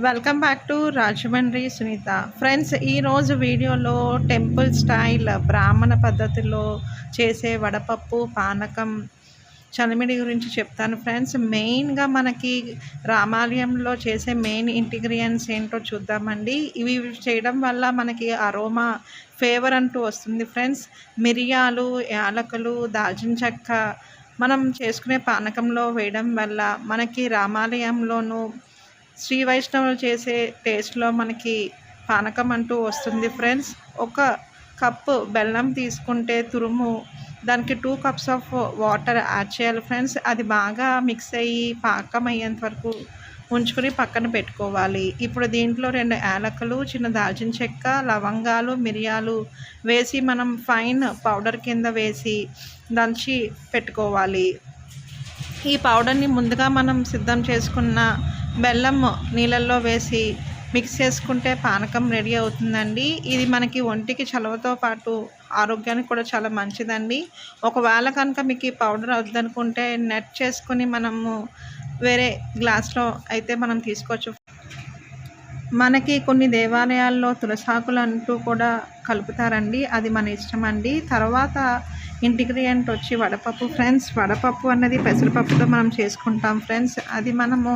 Welcome back to Rajahmundry Sunitha. Friends, ఈరోజు వీడియోలో temple style బ్రాహ్మణ పద్ధతిలో చేసే వడపప్పు పానకం చలిమిడి గురించి చెప్తాను ఫ్రెండ్స్. మెయిన్గా మనకి రామాలయంలో చేసే మెయిన్ ఇంగ్రీడియంట్స్ ఏంటో చూద్దామండి. ఇవి చేయడం వల్ల మనకి అరోమా ఫ్లేవర్ అంటూ వస్తుంది ఫ్రెండ్స్. మిరియాలు, యాలకులు, దాల్చిన చెక్క మనం చేసుకునే పానకంలో వేయడం వల్ల మనకి రామాలయంలోనూ శ్రీ వైష్ణవులు చేసే టేస్ట్లో మనకి పానకం అంటూ వస్తుంది ఫ్రెండ్స్. ఒక కప్పు బెల్లం తీసుకుంటే తురుము, దానికి 2 కప్స్ ఆఫ్ వాటర్ యాడ్ చేయాలి ఫ్రెండ్స్. అది బాగా మిక్స్ అయ్యి పాకం అయ్యేంత వరకు ఉంచుకొని పక్కన పెట్టుకోవాలి. ఇప్పుడు దీంట్లో 2 యాలకులు, చిన్న దాల్చిన చెక్క, లవంగాలు, మిరియాలు వేసి మనం ఫైన్ పౌడర్ కింద వేసి దంచి పెట్టుకోవాలి. ఈ పౌడర్ని ముందుగా మనం సిద్ధం చేసుకున్న బెల్లం నీళ్ళల్లో వేసి మిక్స్ చేసుకుంటే పానకం రెడీ అవుతుందండి. ఇది మనకి ఒంటికి చలవతో పాటు ఆరోగ్యానికి కూడా చాలా మంచిదండి. ఒకవేళ కనుక మీకు ఈ పౌడర్ వద్దనుకుంటే నెట్ చేసుకుని మనము వేరే గ్లాస్లో అయితే మనం తీసుకోవచ్చు. మనకి కొన్ని దేవాలయాల్లో తులసాకులు అంటూ కూడా కలుపుతారండి, అది మన ఇష్టం అండి. తర్వాత ఇంగ్రీడియంట్ వచ్చి వడపప్పు ఫ్రెండ్స్. వడపప్పు అన్నది పెసరపప్పుతో మనం చేసుకుంటాం ఫ్రెండ్స్. అది మనము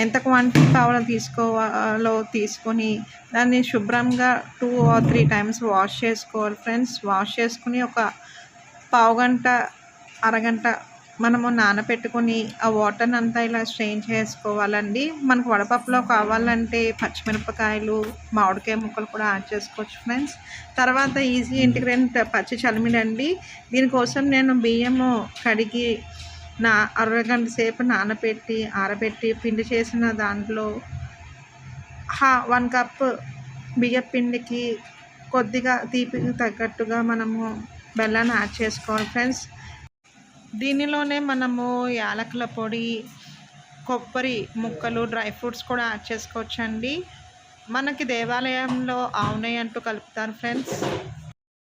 ఎంత క్వాంటిటీ కావాలో తీసుకోవాలో తీసుకొని దాన్ని శుభ్రంగా 2 or 3 టైమ్స్ వాష్ చేసుకోవాలి ఫ్రెండ్స్. వాష్ చేసుకుని ఒక పావుగంట అరగంట మనము నానబెట్టుకొని ఆ వాటర్ని అంతా ఇలా స్ట్రెయిన్ చేసుకోవాలండి. మనకు వడపప్పులో కావాలంటే పచ్చిమిరపకాయలు, మామిడికాయ ముక్కలు కూడా యాడ్ చేసుకోవచ్చు ఫ్రెండ్స్. తర్వాత ఈజీ ఇంగ్రీడియంట్ పచ్చి చలిమిడి అండి. దీనికోసం నేను బియ్యము కడిగి అరగంట సేపు నానబెట్టి ఆరబెట్టి పిండి చేసిన దాంట్లో 1 కప్ బియ్య పిండికి కొద్దిగా తీపికి తగ్గట్టుగా మనము బెల్లాన్ని యాడ్ చేసుకోవాలి ఫ్రెండ్స్. దీనిలోనే మనము యాలకుల పొడి, కొబ్బరి ముక్కలు, డ్రై ఫ్రూట్స్ కూడా యాడ్ చేసుకోవచ్చండి. మనకి దేవాలయంలో ఆవు నెయ్యి అంటూ కలుపుతారు ఫ్రెండ్స్.